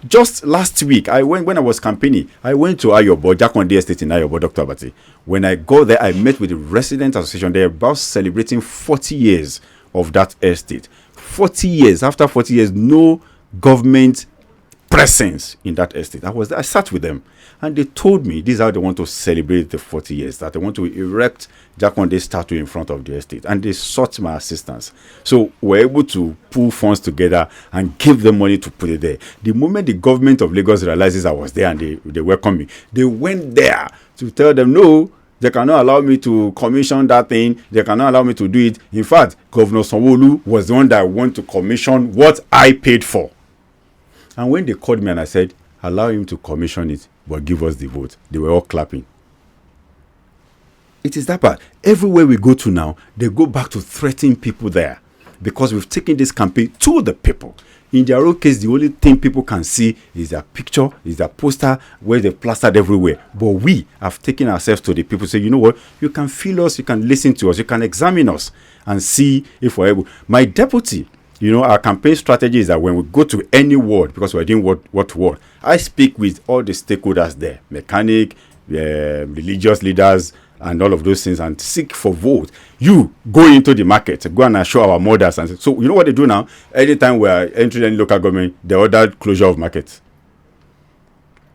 Just last week, when I was campaigning, I went to Ayobo, Jakonde Estate in Ayobo, Dr. Abati. When I go there, I met with the resident association. They're about celebrating 40 years of that estate. 40 years. After 40 years, no government presence in that estate. I sat with them, and they told me this is how they want to celebrate the 40 years, that they want to erect Jakonde statue in front of the estate, and they sought my assistance. So we're able to pull funds together and give them money to put it there. The moment the government of Lagos realizes I was there and they welcomed me, they went there to tell them, no, they cannot allow me to commission that thing. They cannot allow me to do it. In fact, Governor Sanwo-Olu was the one that went to commission what I paid for. And when they called me and I said, allow him to commission it, but give us the vote, they were all clapping. It is that part. Everywhere we go to now, they go back to threatening people there because we've taken this campaign to the people. In their own case, the only thing people can see is their picture, is their poster, where they've plastered everywhere. But we have taken ourselves to the people, say, you know what, you can feel us, you can listen to us, you can examine us and see if we're able. My deputy, our campaign strategy is that when we go to any ward, because we're doing what ward, I speak with all the stakeholders there, mechanic, religious leaders, and all of those things, and seek for vote. You go into the market, go and assure our mothers. And so, you know what they do now? Anytime we are entering any local government, they order closure of markets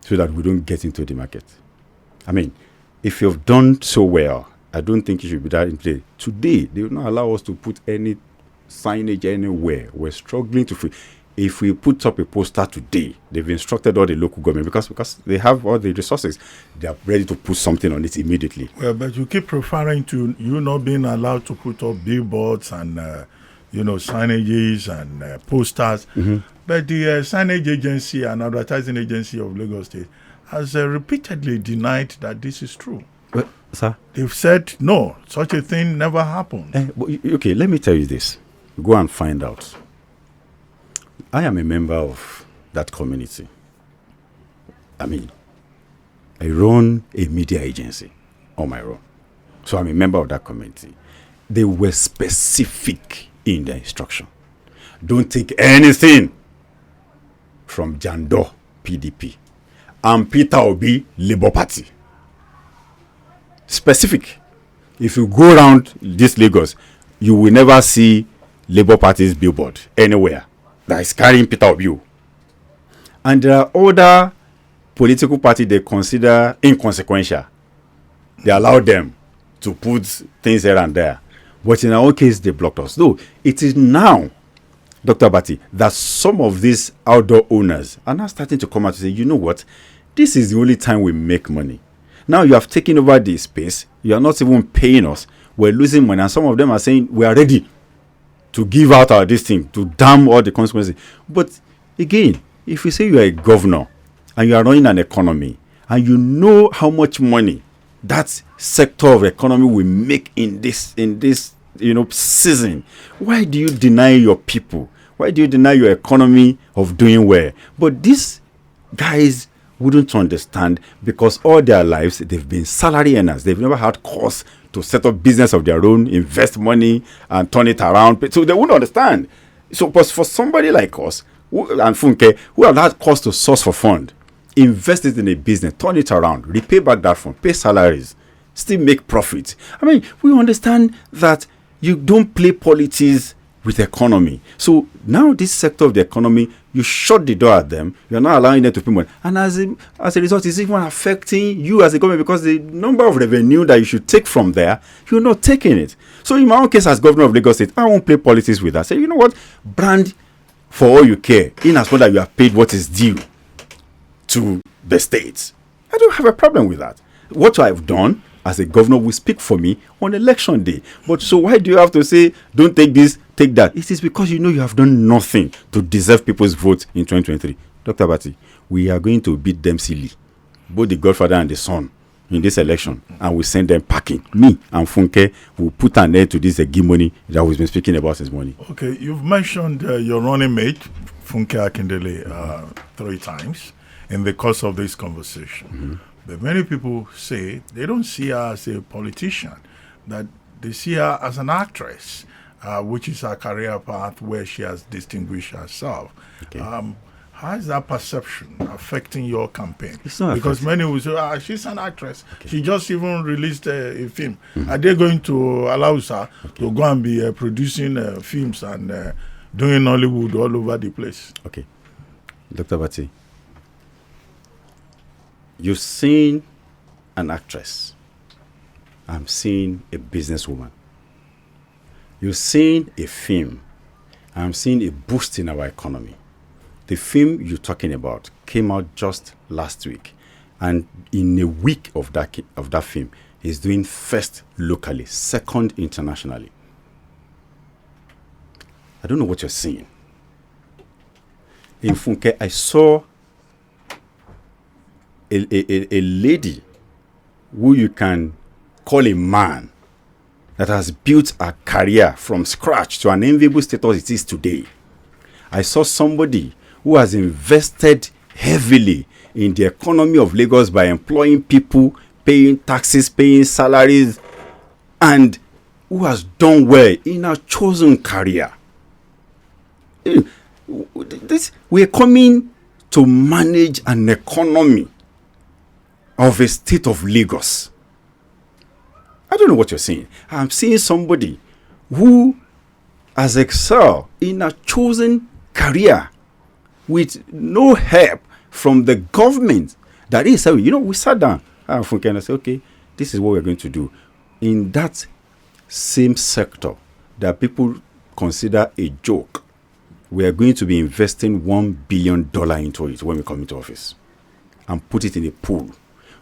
so that we don't get into the market. I mean, if you've done so well, I don't think you should be that in play. Today, they will not allow us to put any signage anywhere. We're struggling to free. If we put up a poster today, they've instructed all the local government because they have all the resources, they are ready to put something on it immediately. Well, but you keep referring to you not being allowed to put up billboards and signages and posters. Mm-hmm. But the signage agency and advertising agency of Lagos State has repeatedly denied that this is true. Sir? They've said, no, such a thing never happened. Okay, let me tell you this. Go and find out. I am a member of that community. I run a media agency on my own. So I'm a member of that community. They were specific in their instruction. Don't take anything from Jandor, PDP, and Peter Obi, Labour Party. Specific. If you go around this Lagos, you will never see Labour Party's billboard anywhere that is carrying Peter Obi. And there are other political parties they consider inconsequential. They allow them to put things here and there. But in our case, they blocked us. Though it is now, Dr. Bati, that some of these outdoor owners are now starting to come out and say, you know what, this is the only time we make money. Now you have taken over the space. You are not even paying us. We're losing money. And some of them are saying, we are ready to give out this thing, to damn all the consequences. But again, if you say you are a governor and you are running an economy and you know how much money that sector of economy will make in this season, why do you deny your people? Why do you deny your economy of doing well? But these guys wouldn't understand, because all their lives they've been salary earners. They've never had cause to set up business of their own, invest money and turn it around. So they wouldn't understand. So but for somebody like us and Funke, who have had cause to source for fund, invest it in a business, turn it around, repay back that fund, pay salaries, still make profit. We understand that you don't play politics with economy. So now this sector of the economy, you shut the door at them. You're not allowing them to pay money. And as a result, it's even affecting you as a government, because the number of revenue that you should take from there, you're not taking it. So in my own case as governor of Lagos State, I won't play politics with that. Say, you know what? Brand for all you care, in as much as you have paid what is due to the states. I don't have a problem with that. What I've done as a governor will speak for me on election day. But so why do you have to say, don't take this, take that? It is because you know you have done nothing to deserve people's vote in 2023. Dr. Bati, we are going to beat them silly, both the godfather and the son, in this election, and we send them packing. Me and Funke will put an end to this hegemony that we've been speaking about since morning. Okay, you've mentioned your running mate, Funke Akindele, 3 times in the course of this conversation. Mm-hmm. But many people say they don't see her as a politician, that they see her as an actress, which is her career path where she has distinguished herself. Okay. How is that perception affecting your campaign? Because many will say, she's an actress. Okay. She just even released a film. Mm-hmm. Are they going to allow her to go and be producing films and doing Hollywood all over the place? Okay. Dr. Bati, you've seen an actress. I'm seeing a businesswoman. You've seen a film. I'm seeing a boost in our economy. The film you're talking about came out just last week. And in a week of that film, he's doing first locally, second internationally. I don't know what you're seeing. In Funke, I saw a lady who you can call a man that has built a career from scratch to an enviable status it is today. I saw somebody who has invested heavily in the economy of Lagos by employing people, paying taxes, paying salaries, and who has done well in a chosen career. We are coming to manage an economy of a state of Lagos. I don't know what you're saying. I'm seeing somebody who has excelled in a chosen career with no help from the government. That is how, we sat down and I said, okay, this is what we're going to do. In that same sector that people consider a joke, we are going to be investing $1 billion into it when we come into office and put it in a pool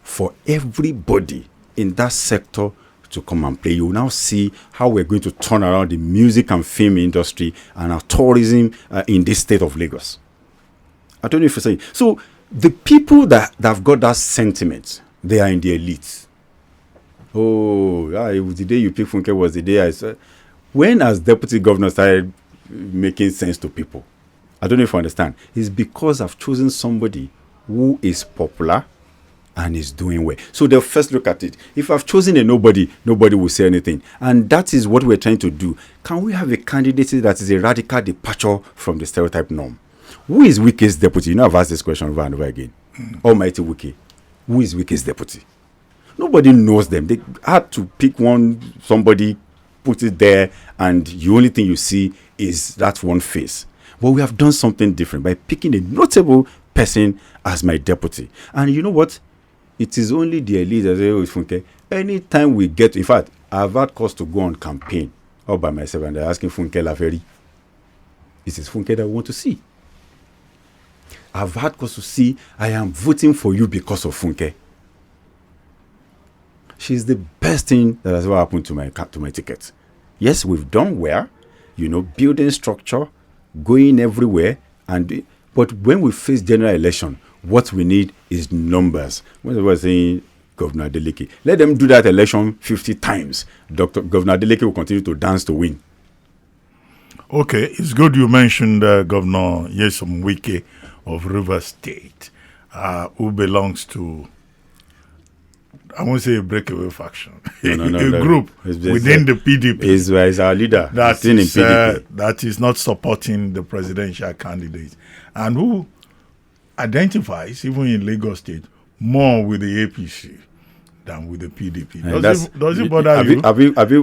for everybody in that sector to come and play. You will now see how we're going to turn around the music and film industry and our tourism in this state of Lagos. I don't know if you're saying. So the people that have got that sentiment, they are in the elite. Oh, it was the day you picked Funke was the day I said. When as deputy governor started making sense to people, I don't know if you understand. It's because I've chosen somebody who is popular and is doing well. So they'll first look at it. If I've chosen a nobody will say anything. And that is what we're trying to do. Can we have a candidate that is a radical departure from the stereotype norm? Who is Wike's deputy? You know, I've asked this question over and over again. Almighty Wike. Who is Wike's deputy? Nobody knows them. They had to pick somebody, put it there, and the only thing you see is that one face. But we have done something different by picking a notable person as my deputy. And you know what? It is only the elite that say, Funke. Anytime we get, in fact, I've had cause to go on campaign all by myself, and they're asking Funke Laferi. It is Funke that we want to see. I've had cause to see, I am voting for you because of Funke. She's the best thing that has ever happened to my ticket. Yes, we've done well, building structure, going everywhere, but when we face general election, what we need is numbers. When I was saying Governor Adeleke, let them do that election 50 times. Governor Adeleke will continue to dance to win. Okay, it's good you mentioned Governor Nyesom Wike of Rivers State, who belongs to, I won't say a breakaway faction, a group within the PDP. Is our leader. That is not supporting the presidential candidate, and who identifies, even in Lagos State, more with the APC than with the PDP. Does it bother you?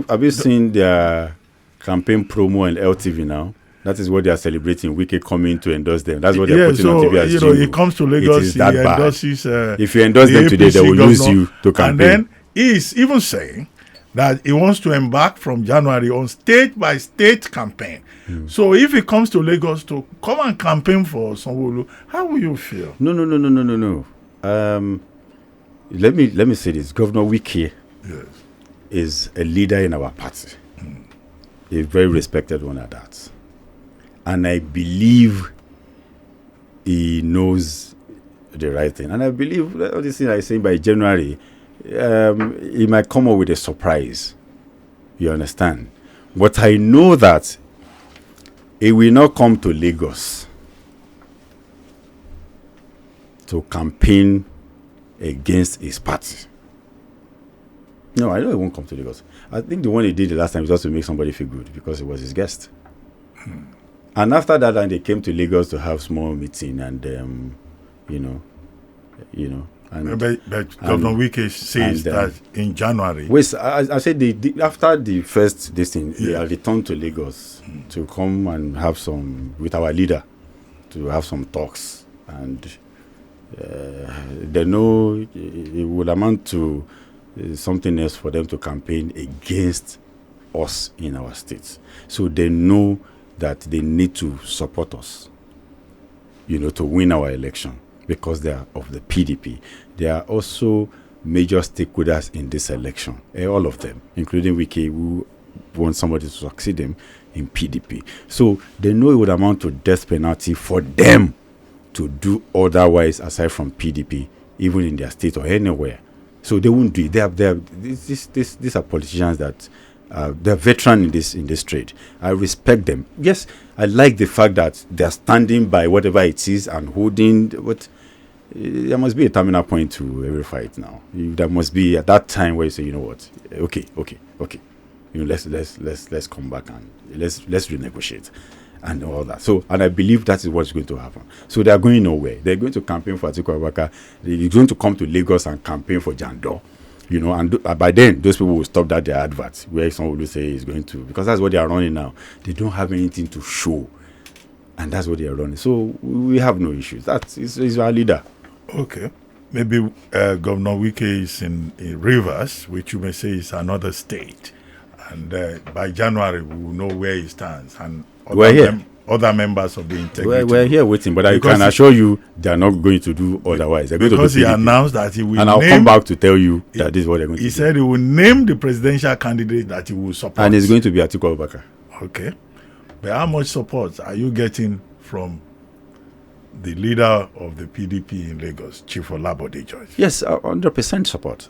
Have you seen their campaign promo on LTV now? That is what they are celebrating. Wike coming to endorse them. That's what they're putting on TV as he comes to Lagos, he endorses. If you endorse them today, they will use you to campaign. And then he's even saying that he wants to embark from January on state-by-state campaign. So if he comes to Lagos to come and campaign for Sanwo-Olu, how will you feel? No. Let me say this. Governor Wike is a leader in our party. A very respected one at that. And I believe he knows the right thing. And I believe all these things I say by January, he might come up with a surprise. You understand? But I know that he will not come to Lagos to campaign against his party. No, I know he won't come to Lagos. I think the one he did the last time was just to make somebody feel good because it was his guest. And after that, and they came to Lagos to have small meeting, and But Governor Wike says that in January. Wait, I said after the first thing, they are returned to Lagos to come and have some with our leader, to have some talks, and they know it would amount to something else for them to campaign against us in our states. So they know that they need to support us, to win our election, because they are of the PDP. They are also major stakeholders in this election, all of them, including Wike, who wants somebody to succeed him in PDP. So they know it would amount to death penalty for them to do otherwise aside from PDP, even in their state or anywhere. So they won't do it. These are politicians that they're veterans in this trade. I respect them. Yes, I like the fact that they're standing by whatever it is and holding. But there must be a terminal point to every fight now. There must be at that time where you say, you know what, okay. Let's come back and let's renegotiate and all that. So, and I believe that is what's going to happen. So they are going nowhere. They're going to campaign for Atiku Abubakar. They're going to come to Lagos and campaign for Jandor. And by then, those people will stop their adverts where someone will say is going to, because that's what they are running now. They don't have anything to show, and that's what they are running. So we have no issues. That is our leader. Okay, maybe Governor Wike is in Rivers, which you may say is another state, and by January we will know where he stands, and other members of the integrity. We're here waiting, but I can assure you they are not going to do otherwise. They're going to do he announced that he will and I'll come back to tell you that this is what they're going to do. He said he will name the presidential candidate that he will support. And it's going to be Atiku Abubakar. Okay. But how much support are you getting from the leader of the PDP in Lagos, Chief Olabode George? Yes, 100% support.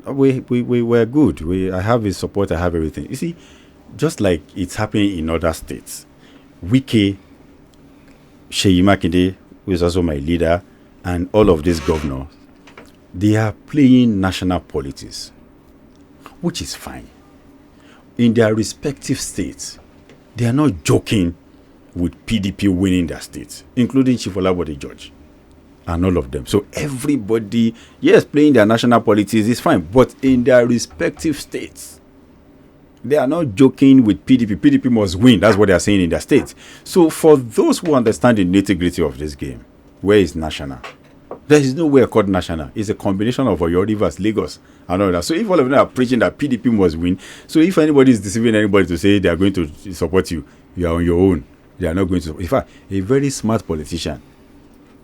We were good. I have his support. I have everything. You see, just like it's happening in other states. Wike, Sheyi Makinde, who is also my leader, and all of these governors, they are playing national politics, which is fine. In their respective states, they are not joking with PDP winning their states, including Chief Olabode George and all of them. So everybody, yes, playing their national politics is fine, but in their respective states, they are not joking with PDP. PDP must win. That's what they are saying in their states. So for those who understand the nitty-gritty of this game, where is national? There is nowhere called national. It's a combination of Oyo, Rivers, Lagos, and all that. So if all of them are preaching that PDP must win, so if anybody is deceiving anybody to say they are going to support you, you are on your own. They are not going to. In fact, a very smart politician,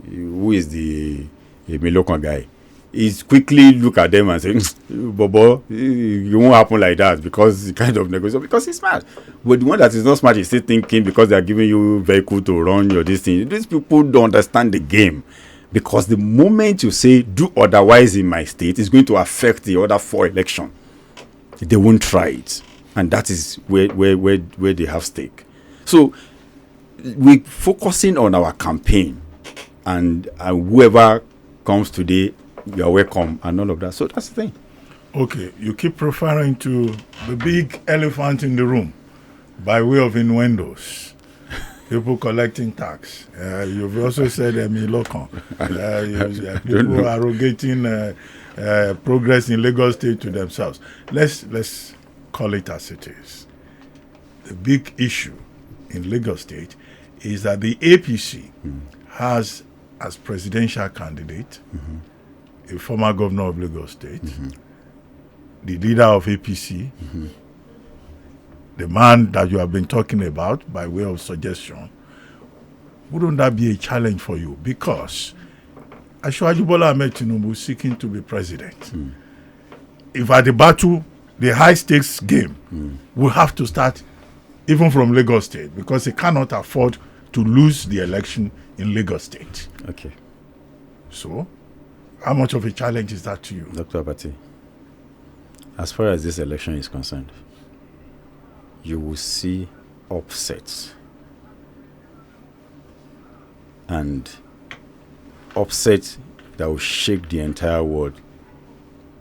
who is the Melokon guy, is quickly look at them and say, Bobo, it won't happen like that, because he kind of negotiate, because he's smart. But the one that is not smart is still thinking because they are giving you vehicle to run your this thing. These people don't understand the game. Because the moment you say do otherwise in my state, it's going to affect the other 4 elections. They won't try it. And that is where they have stake. So we're focusing on our campaign, and whoever comes today, you are welcome, and all of that. So that's the thing. Okay, you keep referring to the big elephant in the room by way of innuendos. People collecting tax. You've also said Milokon. People arrogating progress in Lagos State to themselves. Let's call it as it is. The big issue in Lagos State is that the APC has as presidential candidate a former governor of Lagos State, the leader of APC, the man that you have been talking about by way of suggestion. Wouldn't that be a challenge for you? Because Asiwaju Bola Ahmed Tinubu seeking to be president. If at the battle, the high stakes game, will have to start even from Lagos State, because he cannot afford to lose the election in Lagos State. Okay. So, how much of a challenge is that to you? Dr. Abati, as far as this election is concerned, you will see upsets. And upsets that will shake the entire world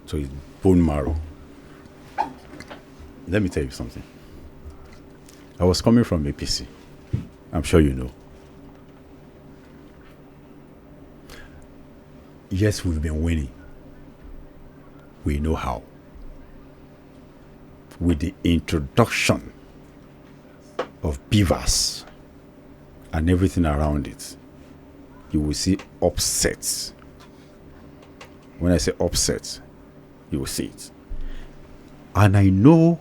to its bone marrow. Let me tell you something. I was coming from APC. I'm sure you know. Yes, we've been winning. We know how. With the introduction of beavers and everything around it, you will see upsets. When I say upsets, you will see it. And I know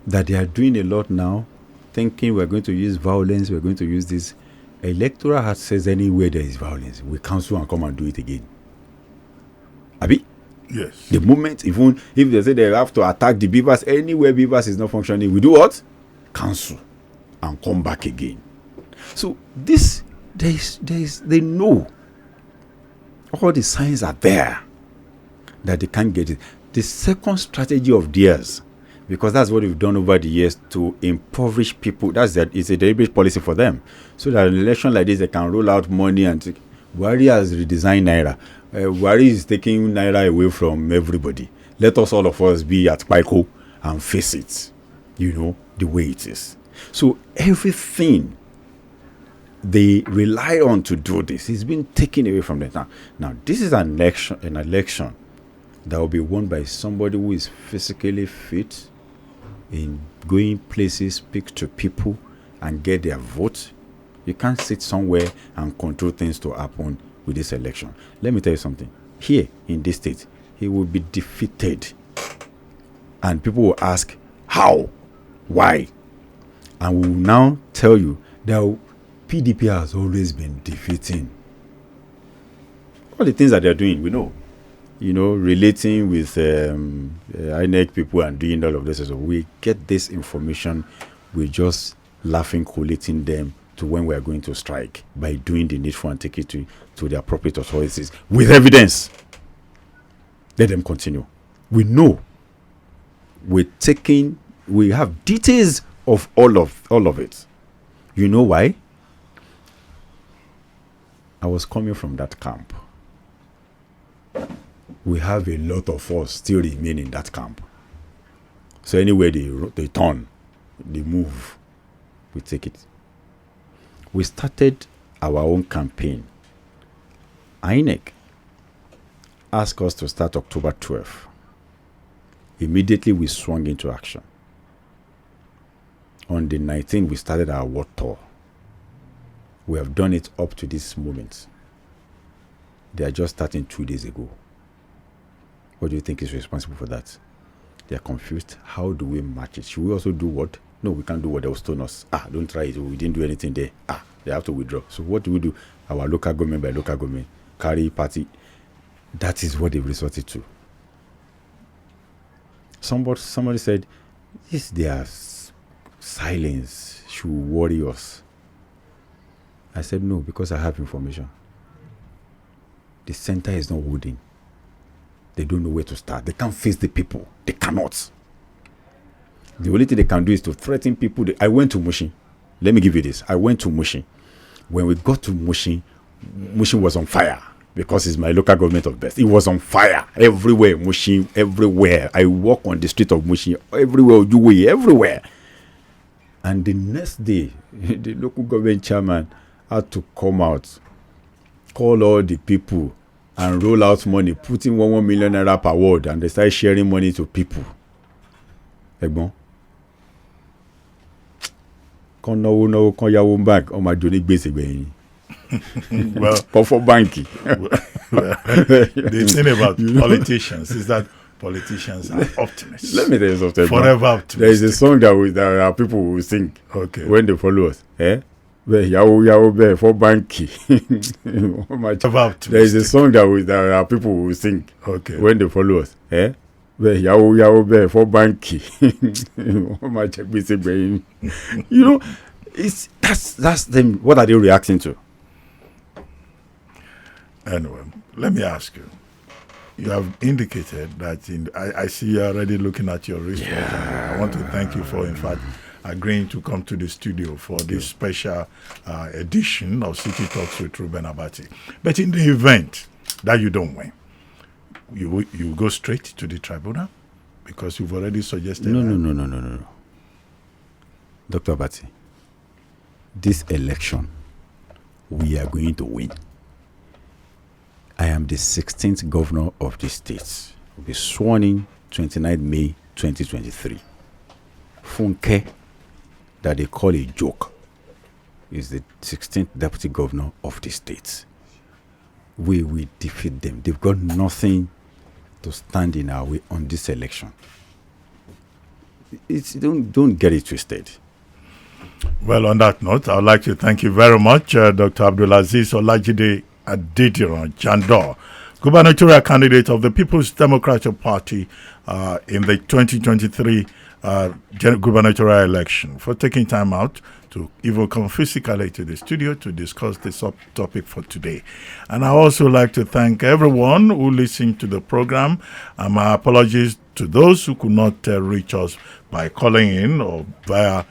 that they are doing a lot now, thinking we're going to use violence, we're going to use this. Electoral Act says anywhere there is violence, we cancel and come and do it again. Abi? Yes. The moment, even if they say they have to attack the beavers, anywhere beavers is not functioning, we do what? Cancel and come back again. So this, they know. All the signs are there that they can't get it. The second strategy of theirs, because that's what we've done over the years to impoverish people, it's a deliberate policy for them. So that an election like this, they can roll out money and take. Buhari has redesigned Naira. Buhari is taking Naira away from everybody. Let us, all of us, be at Paiko and face it, the way it is. So everything they rely on to do this is being taken away from them. Now this is an election that will be won by somebody who is physically fit in going places, speak to people, and get their vote. You can't sit somewhere and control things to happen with this election. Let me tell you something. Here in this state, he will be defeated. And people will ask, how? Why? And we will now tell you that PDP has always been defeating. All the things that they're doing, we know. Relating with INEC people and doing all of this. So we get this information. We're just laughing, collating them to when we are going to strike by doing the needful and take it to the appropriate authorities with evidence. Let them continue. We know. We have details of all of it. You know why? I was coming from that camp. We have a lot of us still remain in that camp. So anywhere they turn, they move, we take it. We started our own campaign. INEC asked us to start October 12th. Immediately we swung into action. On the 19th, we started our world tour. We have done it up to this moment. They are just starting 2 days ago. What do you think is responsible for that? They are confused. How do we match it? Should we also do what? No, we can't do what they will stone us. Don't try it. We didn't do anything there. They have to withdraw. So what do we do? Our local government by local government, carry party. That is what they've resorted to. Somebody said, this their silence should worry us. I said, no, because I have information. The center is not holding. They don't know where to start. They can't face the people. They cannot. The only thing they can do is to threaten people. I went to Mushin. Let me give you this. I went to Mushin. When we got to Mushin, Mushin was on fire because it's my local government of best. It was on fire everywhere. Mushin, everywhere. I walk on the street of Mushin, everywhere, Ujuwe, everywhere. And the next day, the local government chairman had to come out, call all the people, and roll out money, putting 1 million naira per ward, and they start sharing money to people. Egbon. Kan yawo bank, o ma joni gbese gbeyin. Well, for banking. The thing about politicians is that politicians are optimists. Let me tell you something. Forever optimistic. There is a song that our people will sing when they follow us. Yawo for banking. There is a song that our people will sing when they follow us. Yawo for banking. You know, that's them. What are they reacting to? Anyway, let me ask you. You have indicated that I see you already looking at your wristwatch. Yeah. I want to thank you for, in fact, agreeing to come to the studio for this special edition of City Talks with Ruben Abati. But in the event that you don't win, you go straight to the tribunal because you've already suggested. No. Dr. Abati, this election, we are going to win. I am the 16th governor of the state. Will be sworn in 29 May 2023. Funke, that they call a joke, is the 16th deputy governor of the state. We will defeat them. They've got nothing to stand in our way on this election. Don't get it twisted. Well, on that note, I'd like to thank you very much, Dr. Abdul-Azeez Adediran, Jandor, gubernatorial candidate of the People's Democratic Party in the 2023 gubernatorial election, for taking time out to even come physically to the studio to discuss this topic for today. And I also like to thank everyone who listened to the program. My apologies to those who could not reach us by calling in or via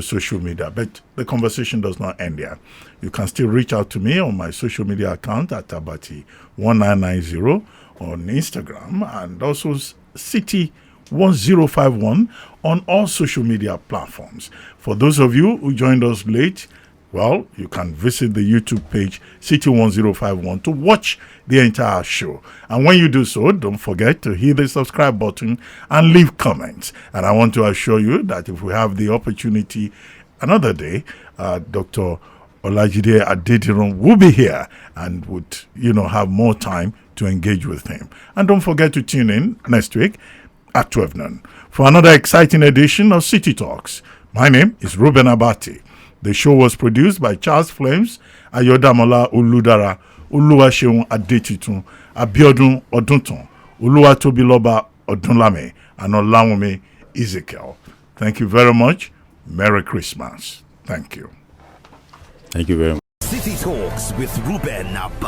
social media. But the conversation does not end there. You can still reach out to me on my social media account at Abati1990 on Instagram, and also City1051 on all social media platforms. For those of you who joined us late, well, you can visit the YouTube page City1051 to watch the entire show. And when you do so, don't forget to hit the subscribe button and leave comments. And I want to assure you that if we have the opportunity another day, Dr. Abdul-Azeez Adediran will be here and would, have more time to engage with him. And don't forget to tune in next week at 12 noon for another exciting edition of City Talks. My name is Ruben Abati. The show was produced by Charles Flames, Ayodamola Oludara, Oluwaseun Adetitun, Abiodun Odunton, Oluwatobiloba Odunlame, and Olawumi Ezekiel. Thank you very much. Merry Christmas. Thank you. Thank you very much. City Talks with Ruben Abati.